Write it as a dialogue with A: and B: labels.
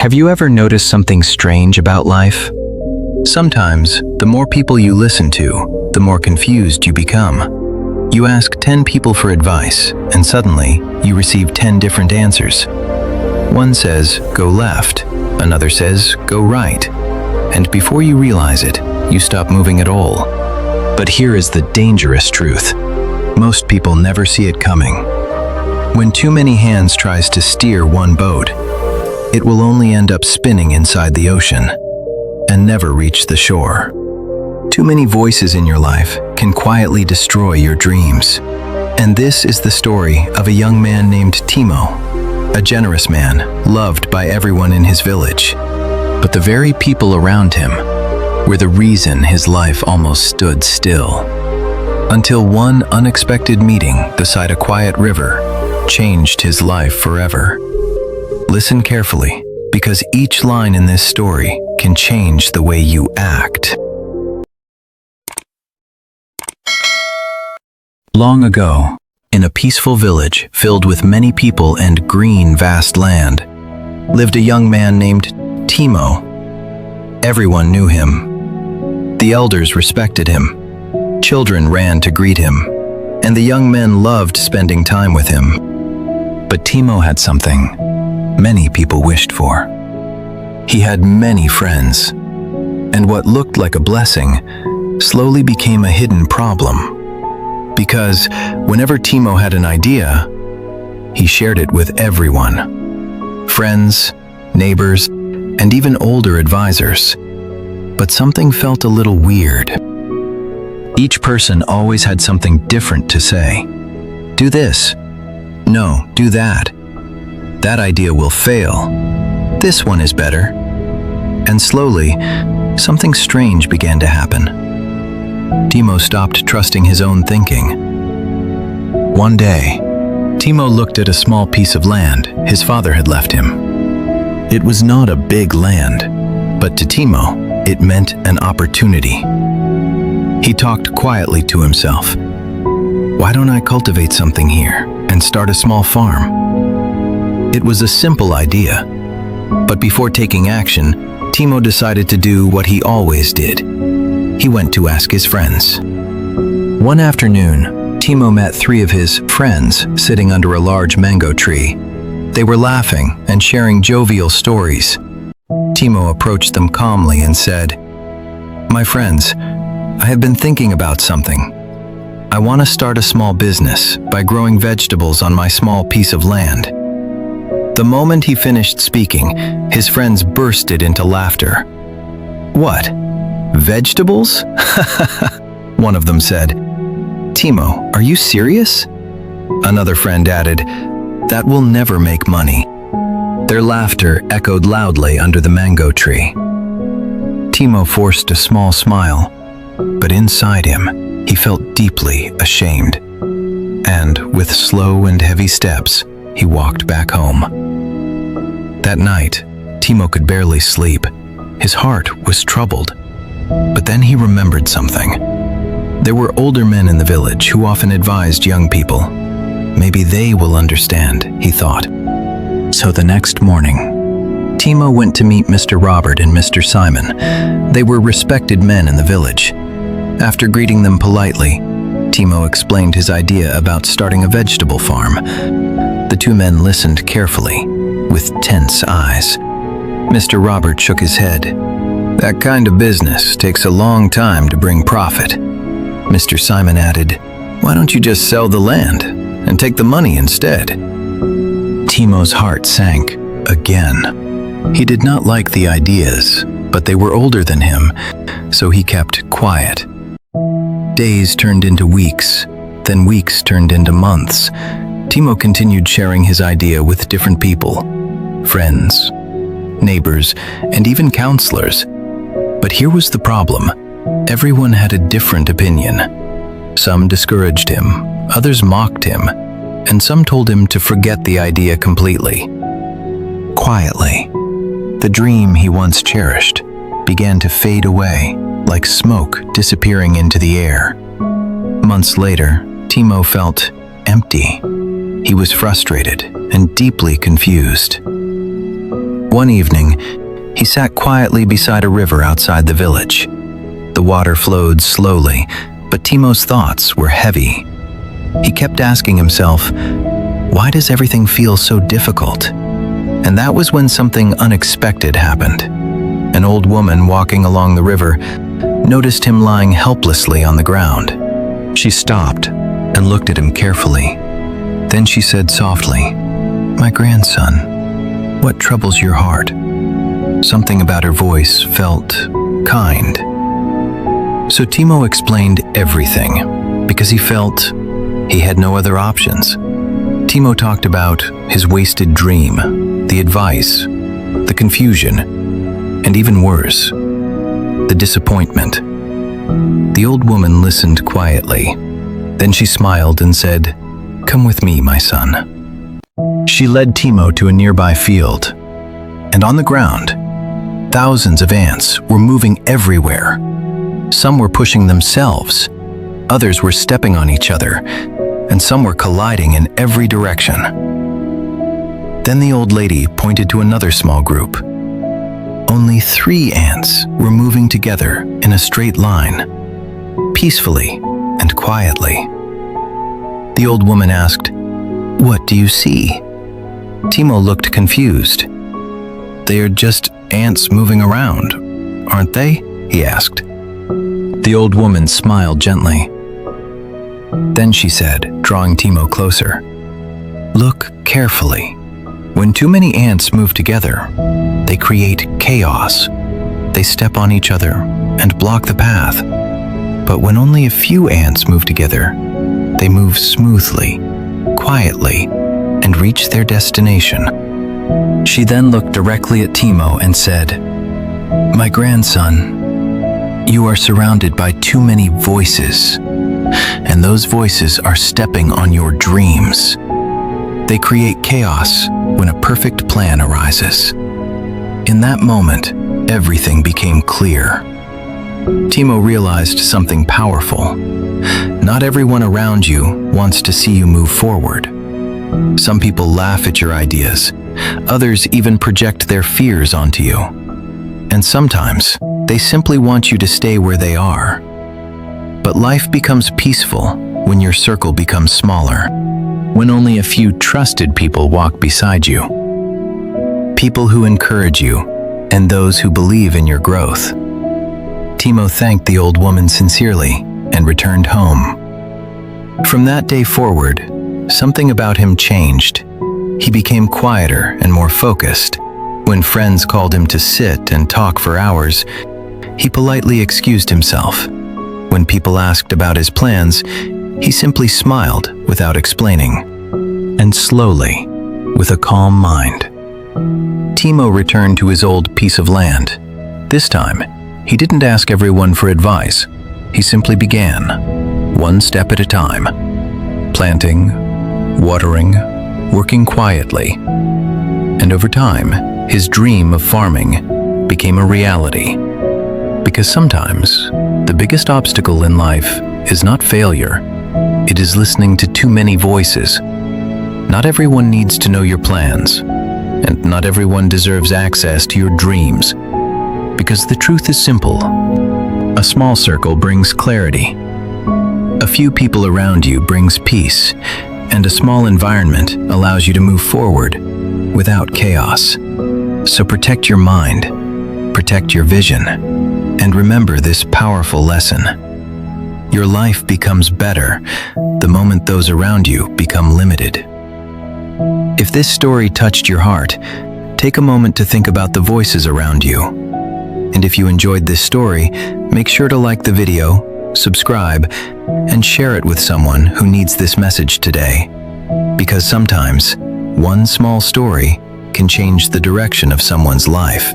A: Have you ever noticed something strange about life? Sometimes, the more people you listen to, the more confused you become. You ask 10 people for advice, and suddenly, you receive 10 different answers. One says, go left, another says, go right. And before you realize it, you stop moving at all. But here is the dangerous truth. Most people never see it coming. When too many hands tries to steer one boat, it will only end up spinning inside the ocean and never reach the shore. Too many voices in your life can quietly destroy your dreams. And this is the story of a young man named Timo, a generous man, loved by everyone in his village. But the very people around him were the reason his life almost stood still. Until one unexpected meeting beside a quiet river changed his life forever. Listen carefully, because each line in this story can change the way you act. Long ago, in a peaceful village filled with many people and green vast land, lived a young man named Timo. Everyone knew him. The elders respected him. Children ran to greet him, and the young men loved spending time with him. But Timo had something many people wished for. He had many friends, and what looked like a blessing slowly became a hidden problem. Because whenever Timo had an idea, he shared it with everyone. Friends, neighbors, and even older advisors. But something felt a little weird. Each person always had something different to say. Do this. No, do that. That idea will fail. This one is better. And slowly, something strange began to happen. Timo stopped trusting his own thinking. One day, Timo looked at a small piece of land his father had left him. It was not a big land, but to Timo, it meant an opportunity. He talked quietly to himself. Why don't I cultivate something here and start a small farm? It was a simple idea, but before taking action, Timo decided to do what he always did. He went to ask his friends. One afternoon, Timo met 3 of his friends sitting under a large mango tree. They were laughing and sharing jovial stories. Timo approached them calmly and said, "My friends, I have been thinking about something. I want to start a small business by growing vegetables on my small piece of land." The moment he finished speaking, his friends bursted into laughter. "What? Vegetables?" One of them said. "Timo, are you serious?" Another friend added, "That will never make money." Their laughter echoed loudly under the mango tree. Timo forced a small smile, but inside him, he felt deeply ashamed. And with slow and heavy steps, he walked back home. That night, Timo could barely sleep. His heart was troubled. But then he remembered something. There were older men in the village who often advised young people. Maybe they will understand, he thought. So the next morning, Timo went to meet Mr. Robert and Mr. Simon. They were respected men in the village. After greeting them politely, Timo explained his idea about starting a vegetable farm. The 2 men listened carefully, with tense eyes. Mr. Robert shook his head. "That kind of business takes a long time to bring profit." Mr. Simon added, "Why don't you just sell the land and take the money instead?" Timo's heart sank again. He did not like the ideas, but they were older than him, so he kept quiet. Days turned into weeks, then weeks turned into months. Timo continued sharing his idea with different people, friends, neighbors, and even counselors. But here was the problem. Everyone had a different opinion. Some discouraged him, others mocked him, and some told him to forget the idea completely. Quietly, the dream he once cherished began to fade away, like smoke disappearing into the air. Months later, Timo felt empty. He was frustrated and deeply confused. One evening, he sat quietly beside a river outside the village. The water flowed slowly, but Timo's thoughts were heavy. He kept asking himself, why does everything feel so difficult? And that was when something unexpected happened. An old woman walking along the river noticed him lying helplessly on the ground. She stopped and looked at him carefully. Then she said softly, "My grandson, what troubles your heart?" Something about her voice felt kind. So Timo explained everything because he felt he had no other options. Timo talked about his wasted dream, the advice, the confusion, and even worse, the disappointment. The old woman listened quietly. Then she smiled and said, "Come with me, my son." She led Timo to a nearby field, and on the ground, thousands of ants were moving everywhere. Some were pushing themselves, others were stepping on each other, and some were colliding in every direction. Then the old lady pointed to another small group. Only 3 ants were moving together in a straight line, peacefully and quietly. The old woman asked, "What do you see?" Timo looked confused. "They are just ants moving around, aren't they?" he asked. The old woman smiled gently. Then she said, drawing Timo closer, "Look carefully. When too many ants move together, they create chaos. They step on each other and block the path. But when only a few ants move together, they move smoothly, quietly, and reach their destination." She then looked directly at Timo and said, "My grandson, you are surrounded by too many voices, and those voices are stepping on your dreams. They create chaos when a perfect plan arises." In that moment, everything became clear. Timo realized something powerful. Not everyone around you wants to see you move forward. Some people laugh at your ideas. Others even project their fears onto you. And sometimes, they simply want you to stay where they are. But life becomes peaceful when your circle becomes smaller, when only a few trusted people walk beside you. People who encourage you, and those who believe in your growth. Timo thanked the old woman sincerely and returned home. From that day forward, something about him changed. He became quieter and more focused. When friends called him to sit and talk for hours, he politely excused himself. When people asked about his plans, he simply smiled without explaining. And slowly, with a calm mind, Timo returned to his old piece of land. This time, he didn't ask everyone for advice. He simply began, one step at a time, planting, watering, working quietly. And over time, his dream of farming became a reality. Because sometimes, the biggest obstacle in life is not failure. It is listening to too many voices. Not everyone needs to know your plans, and not everyone deserves access to your dreams. Because the truth is simple. A small circle brings clarity. A few people around you brings peace, and a small environment allows you to move forward without chaos. So protect your mind, protect your vision, and remember this powerful lesson. Your life becomes better the moment those around you become limited. If this story touched your heart, take a moment to think about the voices around you. And if you enjoyed this story, make sure to like the video, subscribe, and share it with someone who needs this message today. Because sometimes, one small story can change the direction of someone's life.